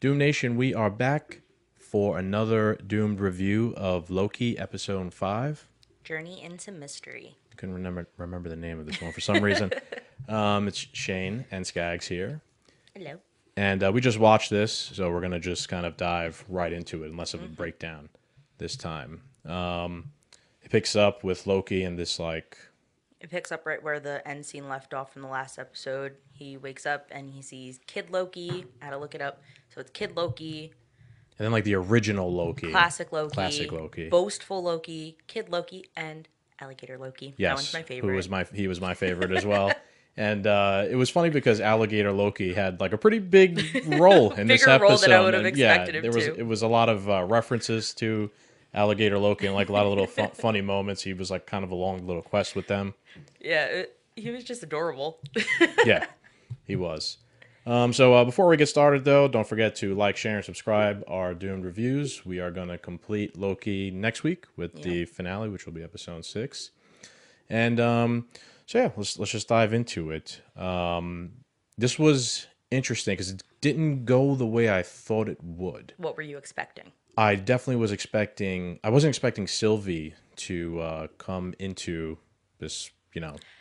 Doom Nation, we are back for another doomed review of Loki, episode 5. Journey into Mystery. I couldn't remember the name of this one for some reason. It's Shane and Scagz here. Hello. And we just watched this, so we're going to just kind of dive right into it, less of a breakdown this time. It picks up with Loki and this, like... It picks up right where the end scene left off from the last episode. He wakes up and he sees Kid Loki. I had to look it up. So it's Kid Loki. And then, like, the original Loki. Classic Loki. Boastful Loki. Kid Loki. And Alligator Loki. Yes. That one's my favorite. He was my favorite as well. And it was funny because Alligator Loki had like a pretty big role in this episode. Bigger role than I would have expected him to. It was a lot of references to Alligator Loki and like a lot of little funny moments. He was like kind of a long little quest with them. Yeah, he was just adorable. Yeah, he was. So before we get started, though, don't forget to like, share, and subscribe our Doomed reviews. We are going to complete Loki next week with the finale, which will be episode 6. And so yeah, let's just dive into it. This was interesting because it didn't go the way I thought it would. What were you expecting? I definitely was expecting... I wasn't expecting Sylvie to come into this,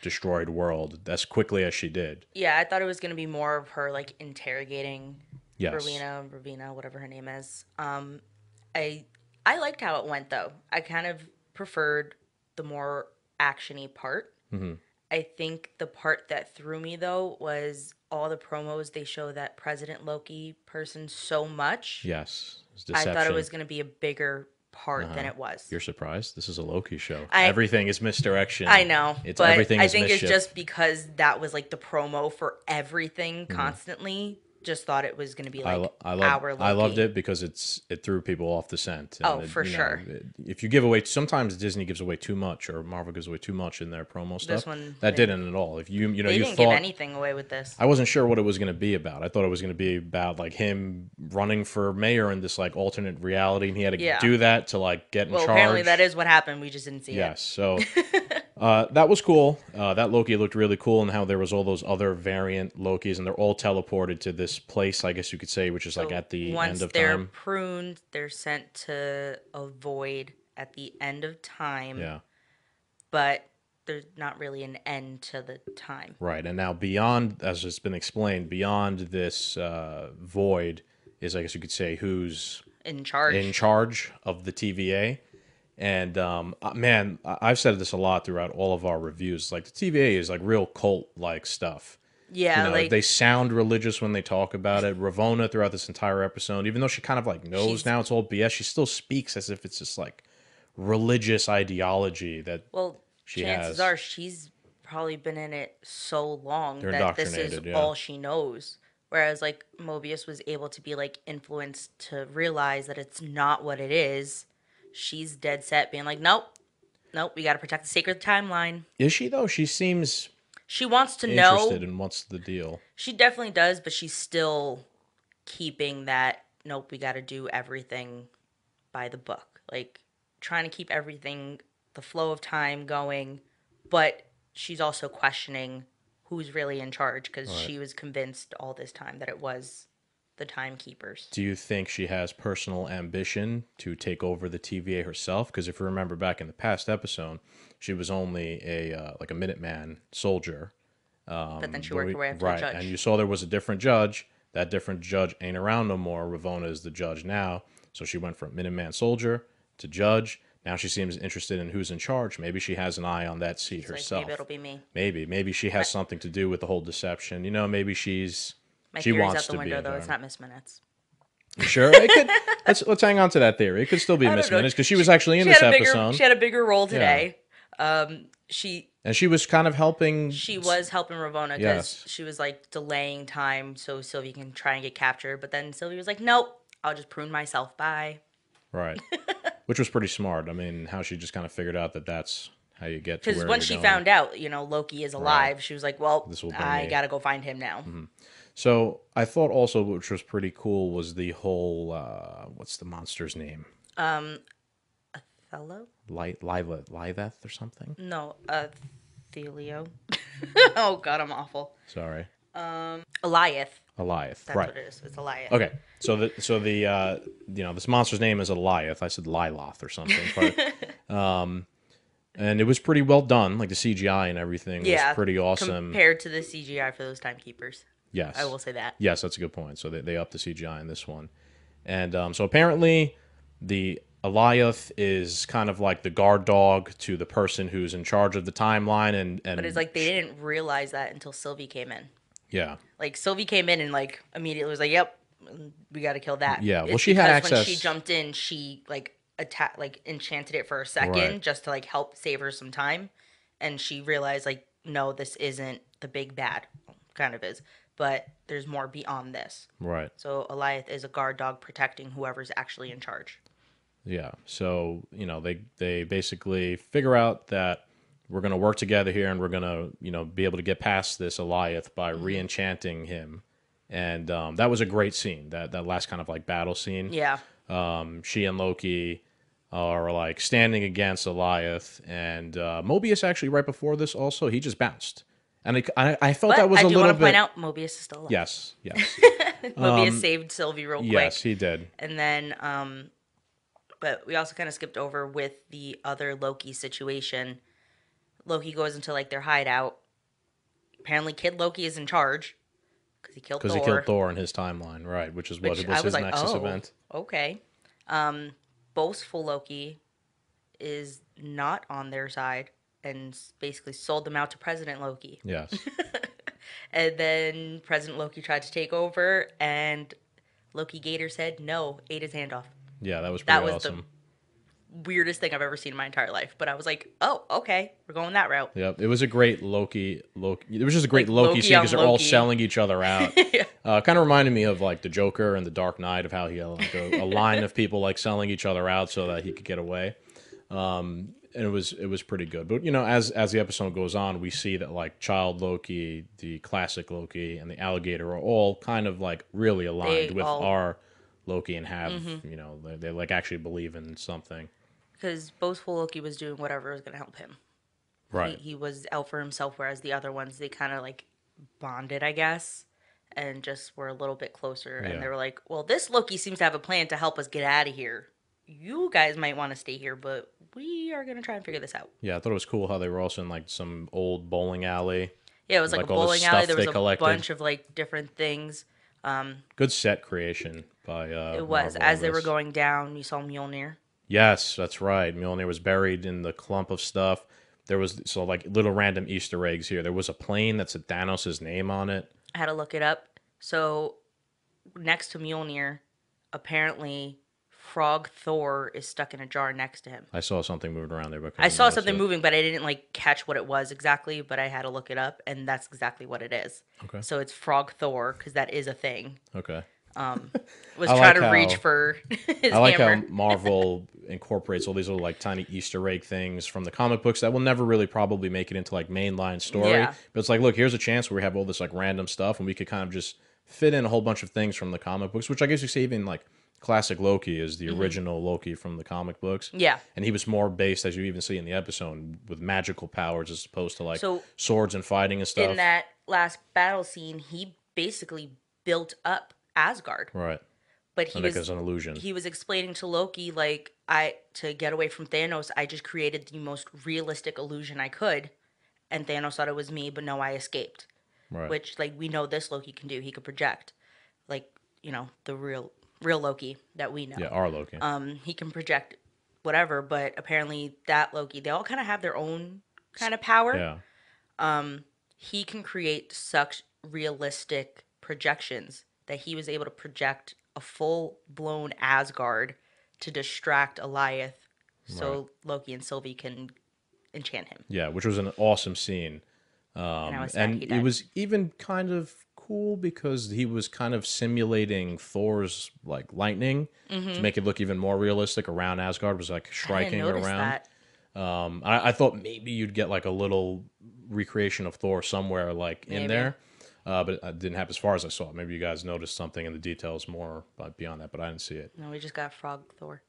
destroyed world as quickly as she did. Yeah, I thought it was going to be more of her, like, interrogating Yes. Ravina, whatever her name is. I liked how it went, though. I kind of preferred the more action-y part. Mm-hmm. I think the part that threw me, though, was all the promos. They show that President Loki person so much. Yes. I thought it was going to be a bigger part than it was. You're surprised? This is a Loki show. I- Everything is misdirection. I know, but everything I is think mischief. it's just because that was like the promo for everything constantly. Just thought it was going to be like our Loki. I loved it because it threw people off the scent. And for sure. If you give away, sometimes Disney gives away too much or Marvel gives away too much in their promo stuff. This one, that didn't at all. If they you didn't thought, give anything away with this. I wasn't sure what it was going to be about. I thought it was going to be about like him running for mayor in this like alternate reality, and he had to do that to like get in charge. Apparently that is what happened. We just didn't see it. Yes, so that was cool. That Loki looked really cool, and how there was all those other variant Lokis, and they're all teleported to this place, I guess you could say, which is like at the end of time. Once they're pruned, they're sent to a void at the end of time. Yeah. But there's not really an end to the time. Right, and now beyond, as it's been explained, beyond this void is, I guess you could say, who's in charge of the TVA. And man, I've said this a lot throughout all of our reviews. Like the TVA is like real cult-like stuff. Yeah, like they sound religious when they talk about it. Ravonna throughout this entire episode, even though she kind of like knows now it's all BS, she still speaks as if it's just like religious ideology that she has. Chances are she's probably been in it so long that this is all she knows. Whereas like Mobius was able to be like influenced to realize that it's not what it is. She's dead set being like, nope, we got to protect the sacred timeline. Is she though? She seems... She wants to know. Interested in what's the deal. She definitely does, but she's still keeping that, nope, we got to do everything by the book. Like, trying to keep everything, the flow of time going, but she's also questioning who's really in charge because she was convinced all this time that it was the timekeepers. Do you think she has personal ambition to take over the TVA herself? Because if you remember back in the past episode, she was only a Minuteman soldier. But then she worked her way up to a judge. And you saw there was a different judge. That different judge ain't around no more. Ravonna is the judge now. So she went from Minuteman soldier to judge. Now she seems interested in who's in charge. Maybe she has an eye on that seat herself. Maybe it'll be me. Maybe she has something to do with the whole deception. Maybe she's... My she theory's wants out the to window, be though. It's not Miss Minutes. Sure, it could. Let's hang on to that theory. It could still be Miss Minutes because she was actually in this episode. She had a bigger role today. Yeah. She was kind of helping. She was helping Ravonna because she was like delaying time so Sylvie can try and get captured. But then Sylvie was like, "Nope, I'll just prune myself." Bye. Right, which was pretty smart. I mean, how she just kind of figured out that that's how you get to where because when she found out, Loki is alive, she was like, "Well, I gotta go find him now." Mm-hmm. So I thought also, which was pretty cool, was the whole what's the monster's name? Othello? Liveth or something? No, Thelio. Oh God, I'm awful. Sorry. Eliath. Alioth, That's right? what it is. It's Eliath. Okay, so the this monster's name is Alioth. I said Liloth or something, and it was pretty well done. Like the CGI and everything was Yeah, pretty awesome. compared to the CGI for those timekeepers. I Yes, will say that. yes, that's a good point. So they upped the CGI in this one, and so apparently the Alioth is kind of like the guard dog to the person who's in charge of the timeline, But it's like they didn't realize that until Sylvie came in. yeah, Like Sylvie came in and like immediately was like, "Yep, we got to kill that." yeah. Well, It's she had because when access. she jumped in, she like enchanted it for a second Right, just to like help save her some time, and she realized like, no, this isn't the big bad. Well, kind of is, but there's more beyond this. right. So Eliath is a guard dog protecting whoever's actually in charge. Yeah. So, they basically figure out that we're going to work together here and we're going to, be able to get past this Alioth by re-enchanting him. And that was a great scene, that last kind of like battle scene. Yeah, She and Loki are like standing against Alioth. And Mobius actually, right before this, also, he just bounced. And I felt but that was I a do little want to bit. point out Mobius is still alive. Yes, yes. Mobius saved Sylvie real quick. Yes, he did. And then, but we also kind of skipped over with the other Loki situation. Loki goes into like their hideout. Apparently, Kid Loki is in charge because he killed Thor. Because he killed Thor in his timeline, right? Which is what Which was I was his like, Nexus oh, event. okay. Boastful Loki is not on their side and basically sold them out to President Loki. Yes. And then President Loki tried to take over, and Loki Gator said no, ate his hand off. Yeah, that was That pretty was awesome. the weirdest thing I've ever seen in my entire life. But I was like, oh, okay, we're going that route. Yep, it was a great Loki. It was just a great Like, Loki Loki scene because on they're all Loki. selling each other out. Yeah. Kind of reminded me of like the Joker and the Dark Knight of how he had like a line of people like selling each other out so that he could get away. And it was pretty good. But as the episode goes on, we see that like Child Loki, the classic Loki, and the Alligator are all kind of like really aligned with our Loki and have they like actually believe in something. Because Boastful Loki was doing whatever was going to help him. Right. He was out for himself, whereas the other ones, they kind of like bonded, I guess, and just were a little bit closer. Yeah. And they were like, well, this Loki seems to have a plan to help us get out of here. You guys might want to stay here, but we are going to try and figure this out. Yeah, I thought it was cool how they were also in like some old bowling alley. Yeah, it was like Like a all the bowling alley. stuff There was they a collected. bunch of like different things. Good set creation by It was. Marvel As on they were this. going down, you saw Mjolnir. Yes, that's right. Mjolnir was buried in the clump of stuff. There was like little random Easter eggs here. There was a plane that said Thanos' name on it. I had to look it up. So next to Mjolnir, apparently Frog Thor is stuck in a jar next to him. I saw something moving around there, but I saw something moving, but I didn't like catch what it was exactly. But I had to look it up, and that's exactly what it is. Okay. So it's Frog Thor because that is a thing. Okay. Was I trying like to how- reach for his I like hammer. how Marvel incorporates all these little like tiny Easter egg things from the comic books that will never really probably make it into like mainline story. Yeah. But it's like, look, here's a chance where we have all this like random stuff, and we could kind of just fit in a whole bunch of things from the comic books, which I guess you say even like classic Loki is the original Loki from the comic books. Yeah. And he was more based, as you even see in the episode, with magical powers as opposed to like So, swords and fighting and stuff. In that last battle scene, he basically built up Asgard. Right. But he Like was as an illusion. he was explaining to Loki like to get away from Thanos, I just created the most realistic illusion I could, and Thanos thought it was me, but no, I escaped. Right. Which like we know this Loki can do. He could project, like the real Loki that we know. Yeah, our Loki. He can project whatever, but apparently that Loki, they all kind of have their own kind of power. Yeah. He can create such realistic projections that he was able to project a full-blown Asgard to distract Alioth so Loki and Sylvie can enchant him. Yeah, which was an awesome scene. And I was sad he And died. it was even kind of cool because he was kind of simulating Thor's like lightning to make it look even more realistic around Asgard. Was like I striking didn't notice around. that. I thought maybe you'd get like a little recreation of Thor somewhere like in Maybe. there. But it didn't happen as far as I saw. Maybe you guys noticed something in the details more beyond that, but I didn't see it. No, we just got Frog Thor.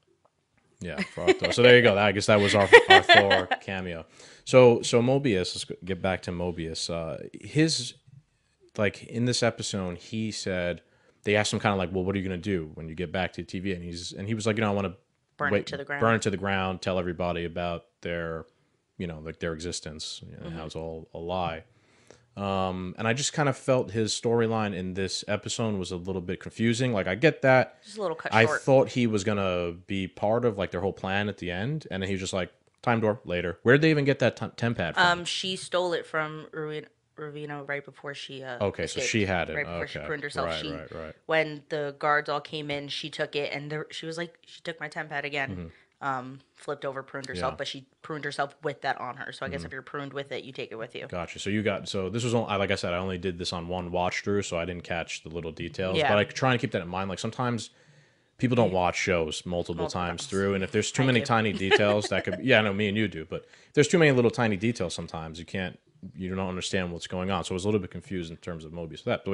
Yeah, Frog Thor. So there you go. I guess that was our Thor cameo. So Mobius, let's get back to Mobius. His like in this episode, he said they asked him kind of like, well, what are you going to do when you get back to TV? And he was like, I want to Burn it to the ground. burn it to the ground, tell everybody about their, like their existence, how it's all a lie. And I just kind of felt his storyline in this episode was a little bit confusing. Like, I get that. Just a little cut I short. thought he was going to be part of, like, their whole plan at the end. And then he was just like, time door, later. Where did they even get that tempad from? She stole it from Ravina right before she Okay, so escaped. she had it. Right before she Okay. pruned herself. Right. When the guards all came in, she took it, and she was like, she took my tempad again. Flipped over, pruned herself, but she pruned herself with that on her. So I guess if you're pruned with it, you take it with you. Gotcha. So this was only, like I said, I only did this on one watch through, so I didn't catch the little details. Yeah. But I try and keep that in mind. Like sometimes people don't watch shows multiple times through, and if there's too many tiny details, that could no, me and you do, but if there's too many little tiny details, sometimes you don't understand what's going on. So I was a little bit confused in terms of Mobius for that.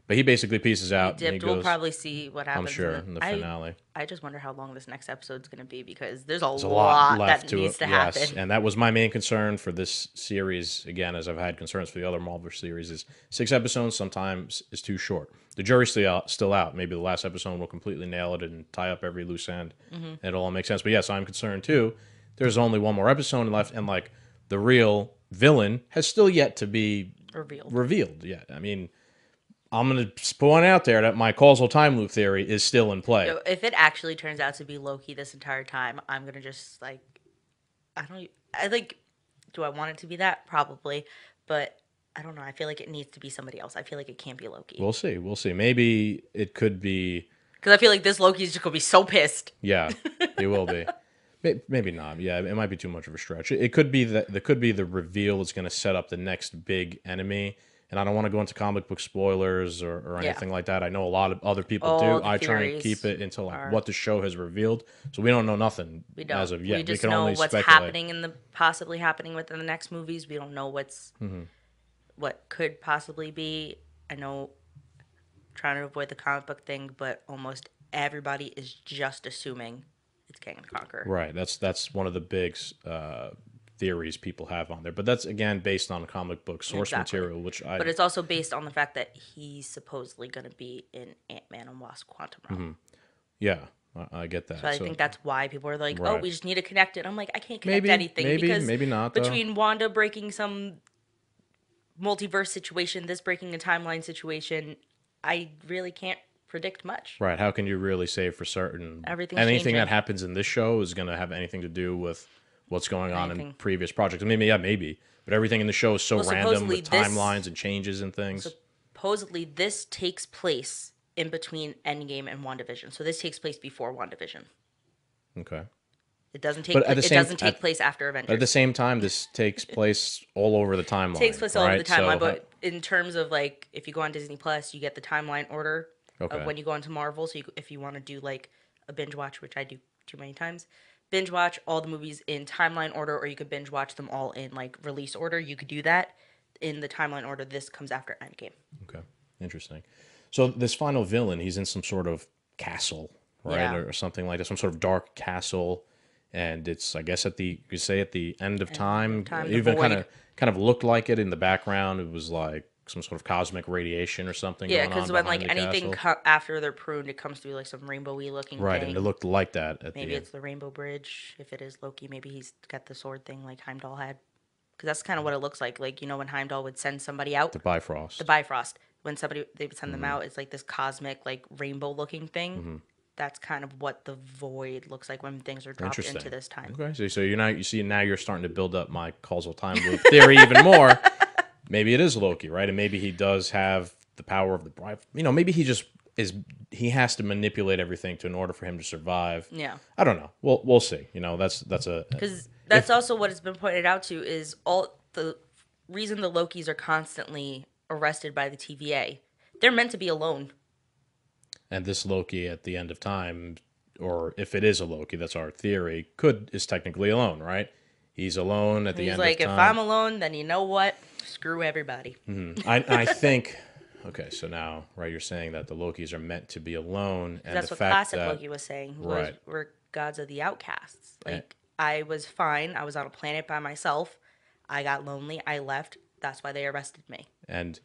But he basically pieces out. He dipped. And he goes, We'll probably see what happens. I'm sure in the finale. I just wonder how long this next episode's going to be because there's a There's lot left that needs to happen. Yes, and that was my main concern for this series. Again, as I've had concerns for the other Marvel series, is 6 episodes sometimes is too short. The jury's still out. Maybe the last episode will completely nail it and tie up every loose end, and it'll all make sense. But yes, I'm concerned too. There's only one more episode left, and like the real villain has still yet to be revealed. Yeah, I mean, I'm going to point out there that my causal time loop theory is still in play. So if it actually turns out to be Loki this entire time, I'm going to just like, do I want it to be that? Probably. But I don't know. I feel like it needs to be somebody else. I feel like it can't be Loki. We'll see. Maybe it could be. Because I feel like this Loki's just going to be so pissed. Yeah, he will be. Maybe not. Yeah, it might be too much of a stretch. It could be that there could be the reveal is going to set up the next big enemy. And I don't want to go into comic book spoilers or anything like that. I know a lot of other people do. I try and keep it until what the show has revealed. So we don't know nothing as of yet. We just can know only what's speculate. possibly happening within the next movies. We don't know what could possibly be. I know trying to avoid the comic book thing, but almost everybody is just assuming it's King and Conqueror. Right. That's one of the big theories people have on there, but that's again based on comic book source material, but it's also based on the fact that he's supposedly going to be in Ant-Man and Wasp: Quantum Realm. Yeah, I get that. So I think that's why people are like, right. "Oh, we just need to connect it." I'm like, I can't connect anything because maybe not between Wanda breaking some multiverse situation, this breaking a timeline situation, I really can't predict much. Right? How can you really say for certain anything changing. That happens in this show is going to have anything to do with what's going on in previous projects? I mean, maybe, but everything in the show is so random with timelines and changes and things. Supposedly, this takes place in between Endgame and WandaVision. So this takes place before WandaVision. Okay. It doesn't take place after Avengers. But at the same time, this takes place all over the timeline. It takes place all over the timeline, but in terms of like, if you go on Disney Plus, you get the timeline order of when you go into Marvel. So if you want to do like a binge watch, which I do too many times, binge watch all the movies in timeline order, or you could binge watch them all in like release order. You could do that in the timeline order. This comes after Endgame. Okay, interesting. So this final villain, he's in some sort of castle, right, or something like that, some sort of dark castle, and it's I guess at the end of time. It even kind of looked like it in the background. It was like some sort of cosmic radiation or something. Yeah, because when like anything after they're pruned, it comes through like some rainbowy looking right, thing. And it looked like that. Maybe it's the Rainbow Bridge. If it is Loki, maybe he's got the sword thing like Heimdall had. Because that's kind of what it looks like. Like, you know, when Heimdall would send somebody out. The Bifrost. When they would send them out, it's like this cosmic, like rainbow looking thing. That's kind of what the void looks like when things are dropped into this time. Okay, so now you're starting to build up my causal time loop theory even more. Maybe it is Loki, right? And maybe he does have the power of the bride. You know, maybe he just he has to manipulate everything in order for him to survive. Yeah. I don't know. We'll see. You know, that's because that's also what has been pointed out to is all the reason the Lokis are constantly arrested by the TVA. They're meant to be alone. And this Loki at the end of time, or if it is a Loki, that's our theory, is technically alone, right? He's alone at the end of time. He's like, if I'm alone, then you know what? Screw everybody. I think, okay, so now, right, you're saying that the Lokis are meant to be alone. And that's the what fact classic that, Loki was saying. Right. We're gods of the outcasts. Like, I was fine. I was on a planet by myself. I got lonely. I left. That's why they arrested me. And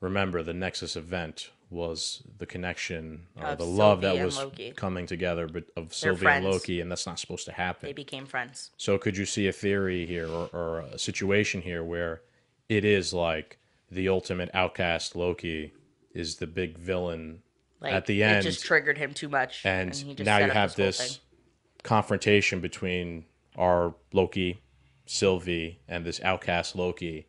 remember the Nexus event was the connection or Of the love Sylvie that and was Loki. coming together of They're Sylvie and friends. Loki, and that's not supposed to happen. They became friends. So could you see a theory here or a situation here where it is like the ultimate outcast Loki is the big villain Like, at the it just end, triggered him too much, and and he just now set you up have this whole thing. this confrontation between our Loki, Sylvie, and this outcast Loki,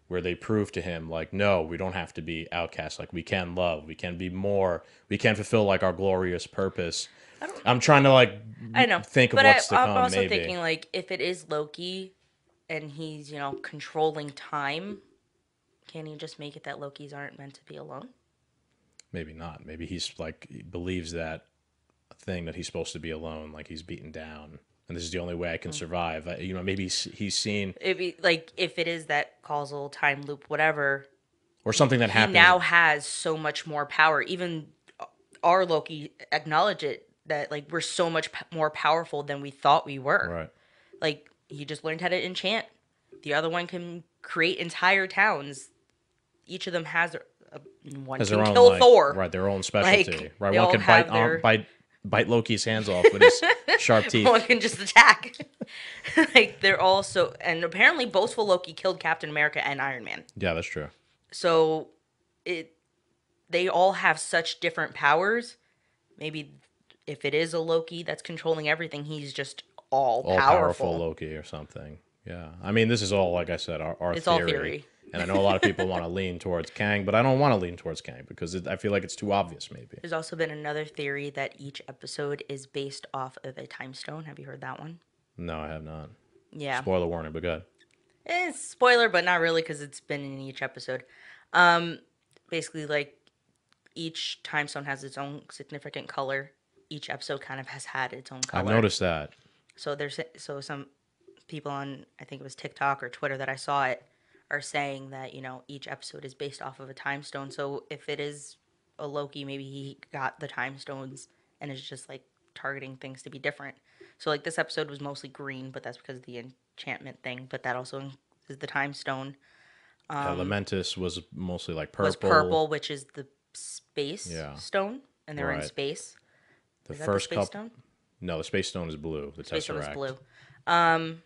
where they prove to him like, no, we don't have to be outcasts. Like we can love, we can be more, we can fulfill like our glorious purpose. I don't. I'm trying to like I know, think of but what's to I'm come. also Maybe thinking like if it is Loki, and he's controlling time, can he just make it that Lokis aren't meant to be alone? maybe not. Maybe he's like he believes that thing that he's supposed to be alone, like he's beaten down, and this is the only way I can survive. Maybe he's seen It'd be like if it is that causal time loop, whatever. or something that He happens. now has so much more power. Even our Loki acknowledged it that like we're so much more powerful than we thought we were. Right. Like he just learned how to enchant. The other one can create entire towns. Each of them has one Has can their own kill like, Thor. right, their own specialty. Like, Right, they one all can have their- bite Loki's hands off with his sharp teeth. One can just attack. Like they're all so, and apparently boastful Loki killed Captain America and Iron Man. Yeah, that's true. So they all have such different powers. Maybe if it is a Loki that's controlling everything, he's just all Powerful powerful. Loki or something. Yeah, I mean, this is all like I said, our It's theory. all theory. And I know a lot of people want to lean towards Kang, but I don't want to lean towards Kang because I feel like it's too obvious. Maybe. There's also been another theory that each episode is based off of a time stone. Have you heard that one? No, I have not. Yeah. Spoiler warning, but good. It's spoiler, but not really because it's been in each episode. Basically, like each time stone has its own significant color. Each episode kind of has had its own color. I've noticed that. So some people on, I think it was TikTok or Twitter that I saw it, are saying that each episode is based off of a time stone. So if it is a Loki, maybe he got the time stones and is just like targeting things to be different. So like this episode was mostly green, but that's because of the enchantment thing. But that also is the time stone. Lamentus was mostly like purple. Was purple, which is the space Yeah. stone, and they're in Right. space. The Is that first the space couple. stone? No, the space stone is blue. The Space stone is Tesseract. blue.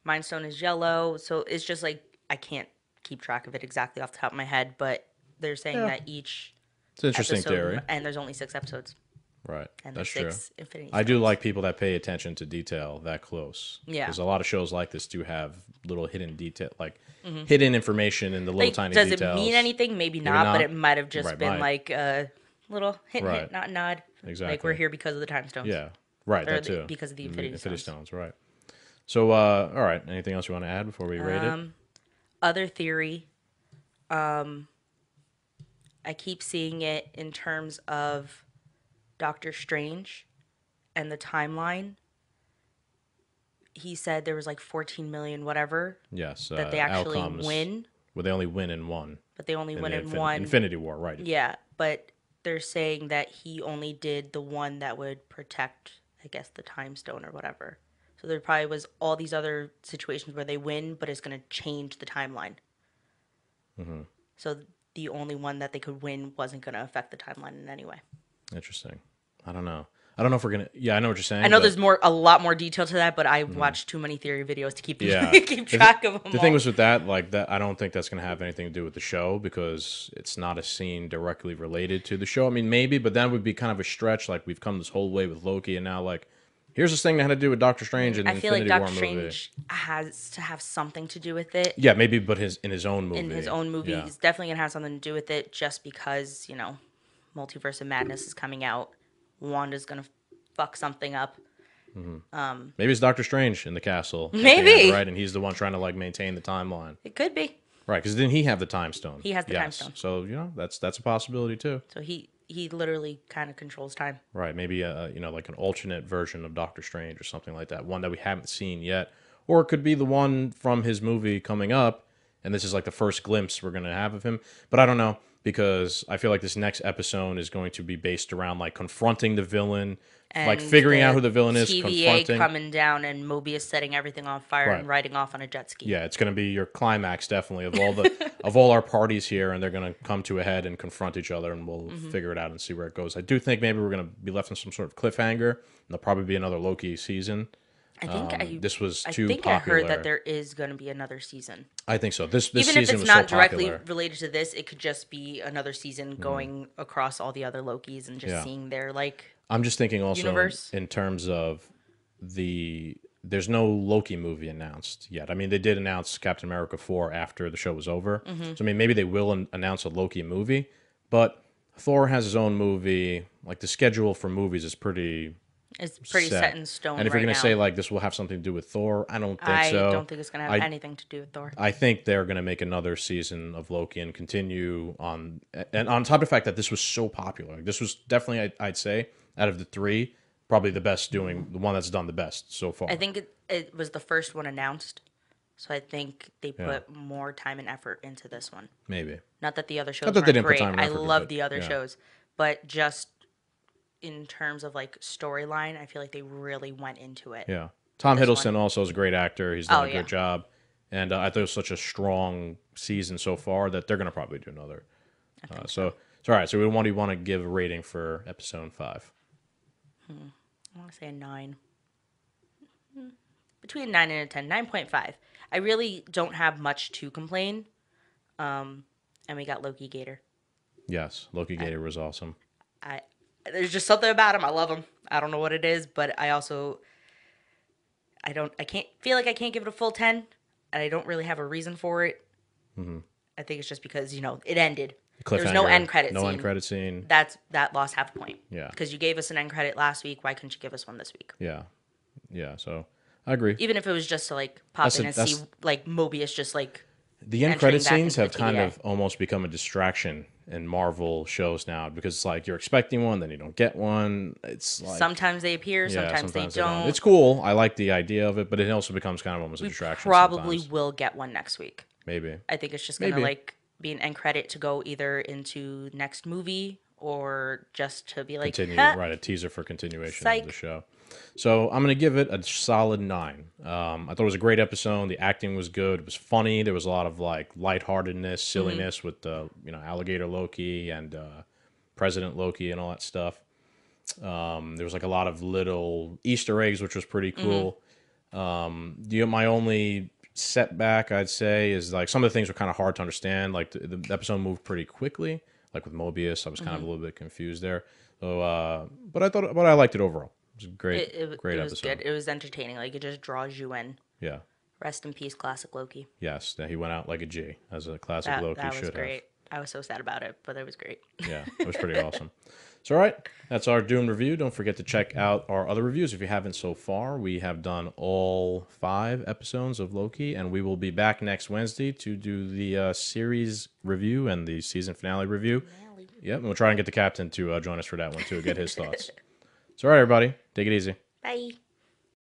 Mind stone is yellow. So it's just like I can't keep track of it exactly off the top of my head, but they're saying Yeah. that each It's an interesting episode, theory. and there's only 6 episodes, Right. and That's there's true. 6 Infinity I do Stones. like people that pay attention to detail that close. Yeah. Because a lot of shows like this do have little hidden detail, like hidden information in the little Like, tiny does details. it mean anything? Maybe not, not. but it might have just Right, been might. like a little hint, Right. not nod. Exactly. Like we're here because of the time stones. Yeah. Right. Or That too. because of the Infinity Stones. Stones. Right. So, all right. Anything else you want to add before we rate it? Other theory, I keep seeing it in terms of Doctor Strange and the timeline. He said there was like 14 million whatever Yes. that they actually outcomes, win, Well, they only win in one. but they only win the in one. Infinity War, right? Yeah, but they're saying that he only did the one that would protect, I guess, the time stone or whatever. So there probably was all these other situations where they win, but it's going to change the timeline. So the only one that they could win wasn't going to affect the timeline in any way. Interesting. I don't know. I don't know if we're gonna. Yeah, I know what you're saying. I know but- there's a lot more detail to that, but I watched too many theory videos to keep Yeah. keep track of them. The thing was with that, like that, I don't think that's going to have anything to do with the show because it's not a scene directly related to the show. I mean, maybe, but that would be kind of a stretch. Like we've come this whole way with Loki, and now like here's this thing that had to do with Doctor Strange and I feel like Infinity War Doctor movie. Strange has to have something to do with it. Yeah, maybe, but in his own movie. In his own movie, Yeah. he's definitely gonna have something to do with it. Just because Multiverse of Madness is coming out, Wanda's gonna fuck something up. Maybe it's Doctor Strange in the castle. at the Maybe. end, right, and he's the one trying to like maintain the timeline. It could be. Right, because didn't he have the time stone? He has the time stone. So that's a possibility too. So he literally kind of controls time. Right, maybe like an alternate version of Doctor Strange or something like that, one that we haven't seen yet, or it could be the one from his movie coming up, and this is like the first glimpse we're gonna have of him. But I don't know. because I feel like this next episode is going to be based around like confronting the villain, like And figuring out the who the villain is, TVA confronting. coming down and Mobius setting everything on fire Right. and riding off on a jet ski. Yeah, it's going to be your climax, definitely, of all our parties here, and they're going to come to a head and confront each other, and we'll figure it out and see where it goes. I do think maybe we're going to be left in some sort of cliffhanger, and there'll probably be another Loki season. This was too I popular. heard that there is going to be another season. I think so. This Even season if it's was not so directly popular. related to this, it could just be another season going across all the other Lokis and just seeing their like. I'm just thinking also universe. in terms of there's no Loki movie announced yet. I mean, they did announce Captain America 4 after the show was over. So, I mean, maybe they will announce a Loki movie, but Thor has his own movie. Like, the schedule for movies is pretty It's pretty set in stone. And if right you're going to now. say, like, this will have something to do with Thor, I don't think so. I don't think it's going to have anything to do with Thor. I think they're going to make another season of Loki and continue on. And on top of the fact that this was so popular, like, this was definitely, I'd say, out of the three, probably the one that's done the best so far. I think it was the first one announced, so I think they put more time and effort into this one. Maybe. Not that the other shows Not that weren't they didn't put great. time and I effort, love but, the other yeah. shows, but just in terms of like storyline, I feel like they really went into it. Yeah. Tom This Hiddleston one. also is a great actor. He's done a yeah. great job. And I thought it was such a strong season so far that they're going to probably do another. So all right. So what do you want to give a rating for episode 5? I want to say a 9. Between 9 and a 10. 9.5. I really don't have much to complain. And we got Loki Gator. Yes. Loki Gator was awesome. There's just something about him. I love him. I don't know what it is, but I can't feel like I can't give it a full 10, and I don't really have a reason for it. I think it's just because, it ended. There was no end credit scene. No end credit scene. That lost half a point. Yeah. Because you gave us an end credit last week. Why couldn't you give us one this week? Yeah. Yeah. So I agree. Even if it was just to like pop in and see like Mobius just like the end entering credit back scenes into have the kind TVA. of almost become a distraction in Marvel shows now because it's like you're expecting one, then you don't get one. It's like sometimes they appear, sometimes they don't. It's cool. I like the idea of it, but it also becomes kind of almost a distraction. Probably sometimes. will get one next week. Maybe. I think it's just gonna like be an end credit to go either into next movie or just to be like Continue, "Huh, right? A teaser for continuation Psych. of the show. So I'm gonna give it a solid 9. I thought it was a great episode. The acting was good. It was funny. There was a lot of like lightheartedness, silliness with the alligator Loki and President Loki and all that stuff. There was like a lot of little Easter eggs, which was pretty cool. My only setback, I'd say, is like some of the things were kind of hard to understand. Like the episode moved pretty quickly. Like with Mobius, I was kind of a little bit confused there. So, but I liked it overall. It was a great it was episode. good. It was entertaining. Like it just draws you in. Yeah. Rest in peace, classic Loki. Yes. He went out like a G, as a classic Loki That was should great. I was so sad about it, but it was great. have. Yeah, it was pretty awesome. So, all right, that's our Doom review. Don't forget to check out our other reviews if you haven't so far. We have done all 5 episodes of Loki, and we will be back next Wednesday to do the series review and the season finale review. Yep, and we'll try and get the captain to join us for that one too, get his thoughts. So, all right, everybody, take it easy. Bye.